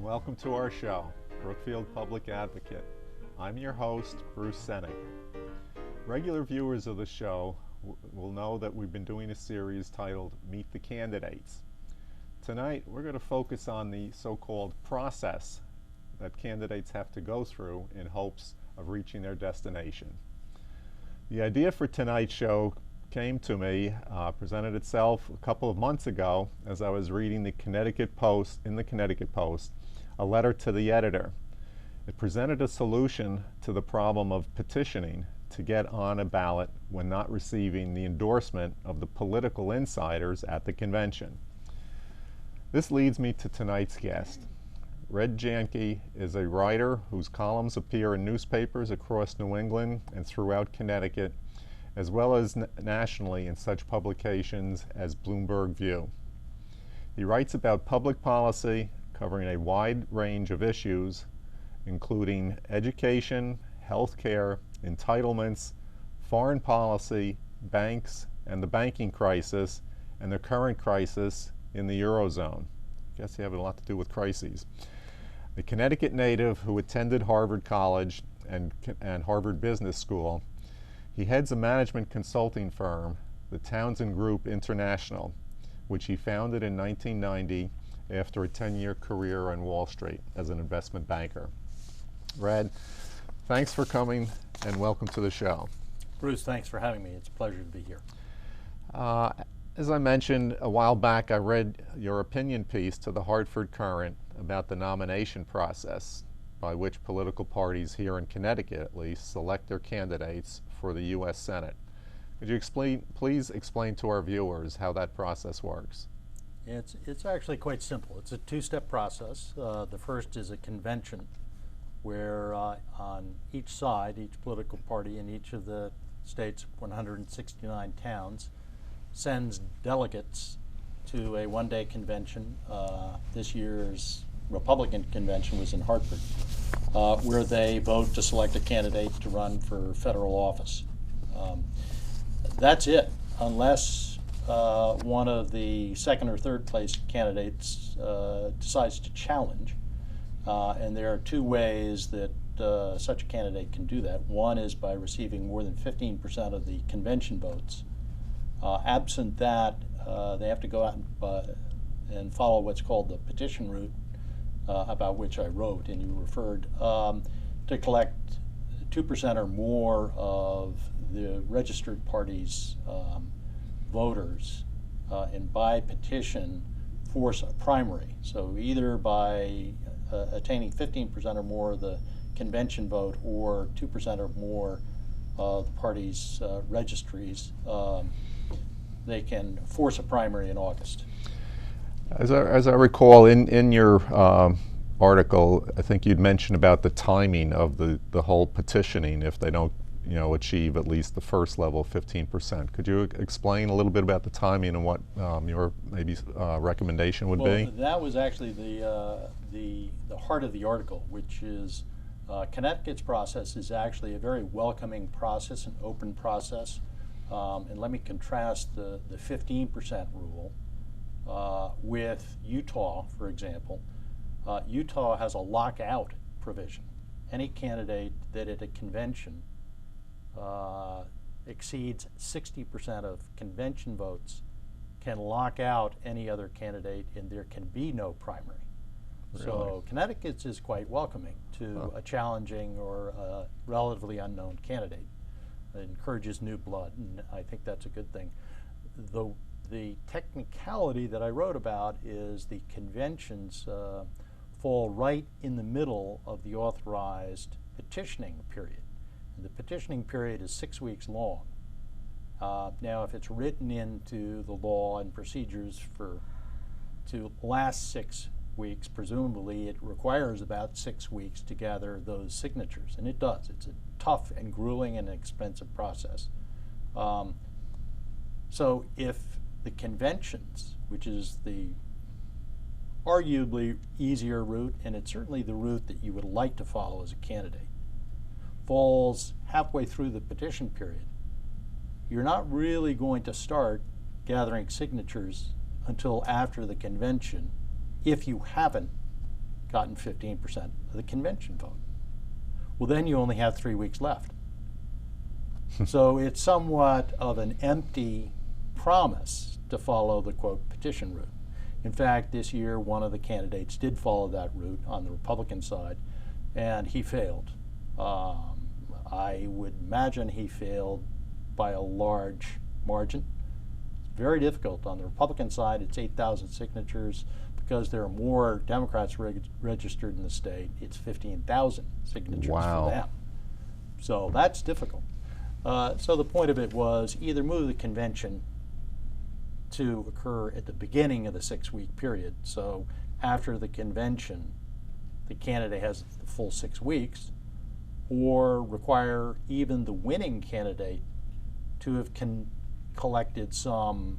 welcome to our show, Brookfield Public Advocate. I'm your host, Bruce Senig. Regular viewers of the show will know that we've been doing a series titled Meet the Candidates. Tonight, we're going to focus on the so-called process that candidates have to go through in hopes of reaching their destination. The idea for tonight's show came to me, presented itself a couple of months ago as I was reading the Connecticut Post, a letter to the editor. It presented a solution to the problem of petitioning to get on a ballot when not receiving the endorsement of the political insiders at the convention. This leads me to tonight's guest. Red Janke is a writer whose columns appear in newspapers across New England and throughout Connecticut, as well as nationally in such publications as Bloomberg View. He writes about public policy covering a wide range of issues, including education, healthcare, entitlements, foreign policy, banks, and the banking crisis, and the current crisis in the Eurozone. I guess you have a lot to do with crises. A Connecticut native who attended Harvard College and Harvard Business School, he heads a management consulting firm, the Townsend Group International, which he founded in 1990 after a 10-year career on Wall Street as an investment banker. Red, thanks for coming and welcome to the show. Bruce, thanks for having me. It's a pleasure to be here. As I mentioned a while back, I read your opinion piece to the Hartford Courant about the nomination process by which political parties here in Connecticut, at least, select their candidates for the U.S. Senate. Could you please explain to our viewers how that process works? It's actually quite simple. It's a two-step process. The first is a convention where on each side, each political party in each of the state's 169 towns sends delegates to a one-day convention. This year's Republican convention was in Hartford, where they vote to select a candidate to run for federal office. That's it, unless one of the second or third place candidates decides to challenge. And there are two ways that such a candidate can do that. One is by receiving more than 15% of the convention votes. Absent that, they have to go out and follow what's called the petition route, about which I wrote and you referred, to collect 2% or more of the registered party's voters, and by petition force a primary. So either by attaining 15% or more of the convention vote or 2% or more of the party's registries, they can force a primary in August. As I recall, in your article, I think you'd mentioned about the timing of the whole petitioning if they don't achieve at least the first level, 15%. Could you explain a little bit about the timing and what your maybe recommendation would be? That was actually the heart of the article, which is Connecticut's process is actually a very welcoming process, an open process. And let me contrast the 15% rule with Utah, for example. Utah has a lockout provision. Any candidate that at a convention exceeds 60% of convention votes can lock out any other candidate, and there can be no primary. Really? So Connecticut's is quite welcoming to a challenging or a relatively unknown candidate. It encourages new blood, and I think that's a good thing. The technicality that I wrote about is the conventions fall right in the middle of the authorized petitioning period. And the petitioning period is 6 weeks long. Now, if it's written into the law and procedures to last 6 weeks, presumably it requires about 6 weeks to gather those signatures, and it does. It's a tough and grueling and expensive process. So if the conventions, which is the arguably easier route, and it's certainly the route that you would like to follow as a candidate, falls halfway through the petition period, you're not really going to start gathering signatures until after the convention if you haven't gotten 15% of the convention vote. Well, then you only have 3 weeks left. So it's somewhat of an empty promise to follow the, quote, petition route. In fact, this year, one of the candidates did follow that route on the Republican side, and he failed. I would imagine he failed by a large margin. It's very difficult. On the Republican side, it's 8,000 signatures. Because there are more Democrats registered in the state, it's 15,000 signatures for them. So that's difficult. So the point of it was either move the convention to occur at the beginning of the 6-week period. So after the convention, the candidate has the full 6 weeks, or require even the winning candidate to have collected some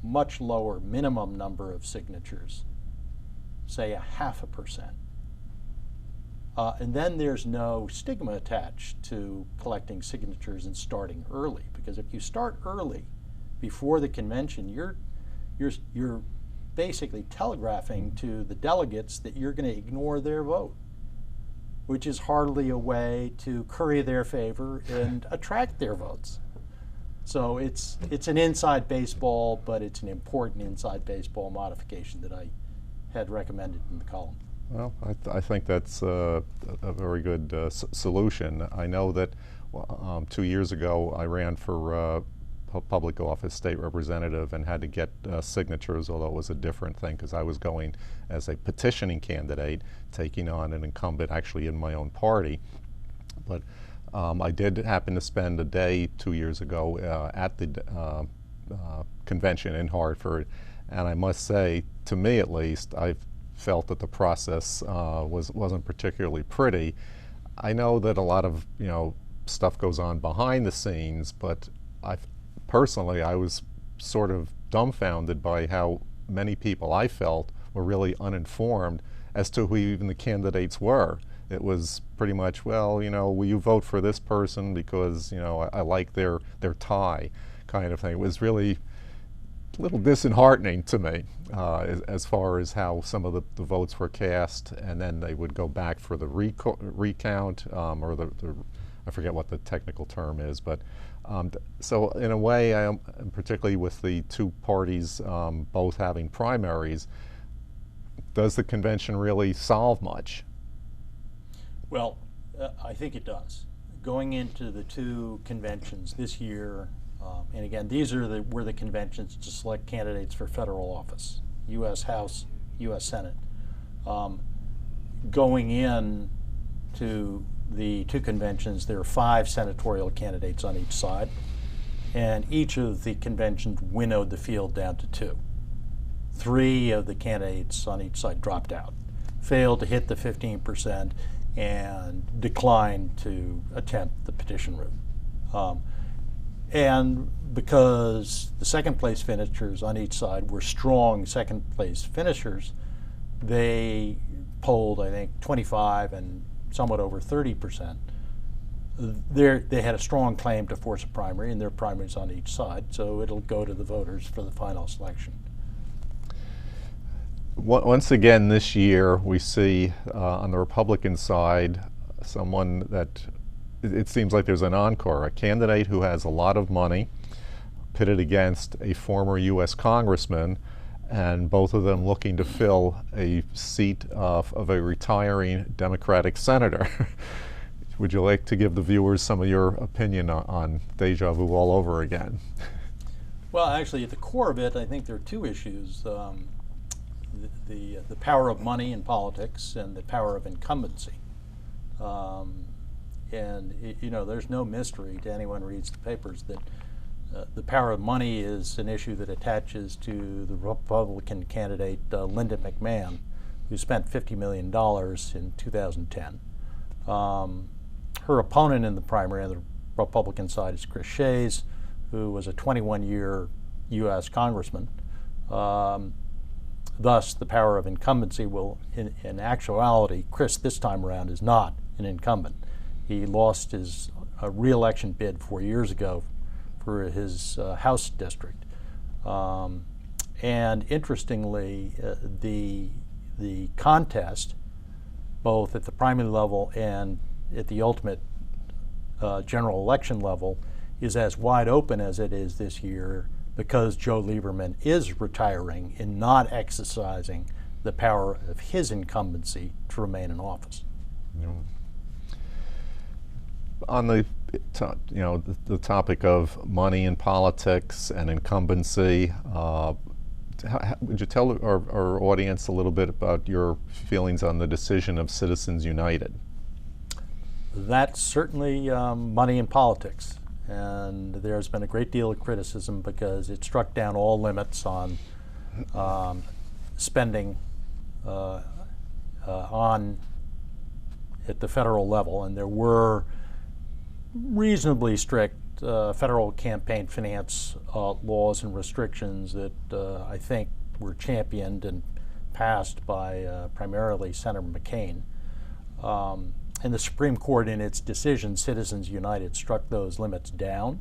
much lower minimum number of signatures, say 0.5%. And then there's no stigma attached to collecting signatures and starting early, because if you start early before the convention, you're basically telegraphing to the delegates that you're going to ignore their vote, which is hardly a way to curry their favor and attract their votes. So it's an inside baseball, but it's an important inside baseball modification that I had recommended in the column. Well, I think that's a very good solution. I know that 2 years ago I ran for public office, state representative, and had to get signatures, although it was a different thing because I was going as a petitioning candidate, taking on an incumbent actually in my own party. But I did happen to spend a day 2 years ago at the convention in Hartford, and I must say, to me at least, I felt that the process wasn't particularly pretty. I know that a lot of stuff goes on behind the scenes, but personally I was sort of dumbfounded by how many people I felt were really uninformed as to who even the candidates were. It was pretty much, well, will you vote for this person because I like their tie, kind of thing. It was really a little disheartening to me as far as how some of the votes were cast, and then they would go back for the recount, or the I forget what the technical term is, but so in a way, particularly with the two parties both having primaries, does the convention really solve much? Well, I think it does. Going into the two conventions this year, and again, these were the conventions to select candidates for federal office, U.S. House, U.S. Senate. Going in to the two conventions, there are 5 senatorial candidates on each side, and each of the conventions winnowed the field down to 2. 3 of the candidates on each side dropped out, failed to hit the 15%, and declined to attempt the petition route. And because the second place finishers on each side were strong second place finishers, they polled, I think, 25 and somewhat over 30%. They had a strong claim to force a primary, and there are primaries on each side, so it'll go to the voters for the final selection. Once again this year, we see on the Republican side someone that it seems like there's an encore, a candidate who has a lot of money pitted against a former U.S. congressman, and both of them looking to fill a seat of a retiring Democratic senator. Would you like to give the viewers some of your opinion on deja vu all over again? Well, actually, at the core of it, I think there are 2 issues. The power of money in politics and the power of incumbency. There's no mystery to anyone who reads the papers that the power of money is an issue that attaches to the Republican candidate Linda McMahon, who spent $50 million in 2010. Her opponent in the primary on the Republican side is Chris Shays, who was a 21-year U.S. congressman. Thus, the power of incumbency will, in actuality, Chris this time around is not an incumbent. He lost his re-election bid 4 years ago for his House district. And interestingly, the contest both at the primary level and at the ultimate general election level, is as wide open as it is this year because Joe Lieberman is retiring and not exercising the power of his incumbency to remain in office. Yeah. On the the topic of money in politics and incumbency, would you tell our audience a little bit about your feelings on the decision of Citizens United? That's certainly money in politics, and there's been a great deal of criticism because it struck down all limits on spending at the federal level, and there were reasonably strict federal campaign finance laws and restrictions that I think were championed and passed by primarily Senator McCain. And the Supreme Court, in its decision, Citizens United, struck those limits down.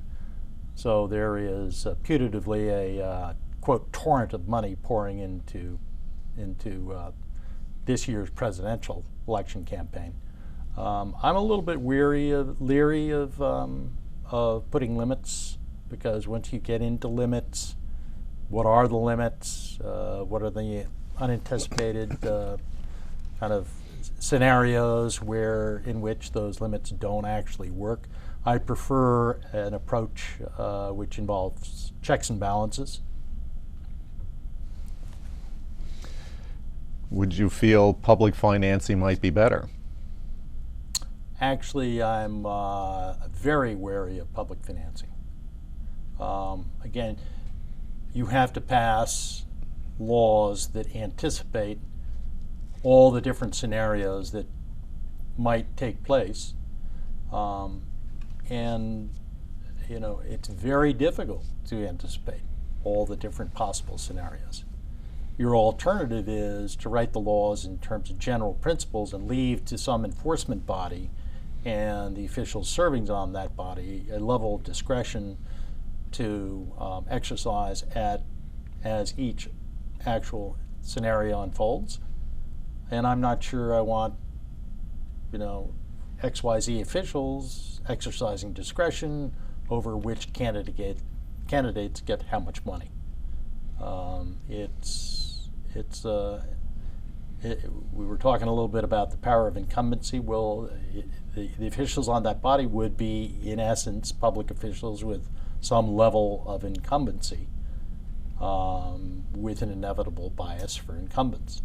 So there is putatively a quote torrent of money pouring into this year's presidential election campaign. I'm a little bit leery of putting limits, because once you get into limits, what are the limits? What are the unanticipated kind of scenarios in which those limits don't actually work? I prefer an approach which involves checks and balances. Would you feel public financing might be better? Actually, I'm very wary of public financing. Again, you have to pass laws that anticipate all the different scenarios that might take place. And it's very difficult to anticipate all the different possible scenarios. Your alternative is to write the laws in terms of general principles and leave to some enforcement body and the officials serving on that body a level of discretion to exercise as each actual scenario unfolds. And I'm not sure I want, XYZ officials exercising discretion over which candidates get how much money. We were talking a little bit about the power of incumbency. Well, the officials on that body would be, in essence, public officials with some level of incumbency, with an inevitable bias for incumbents.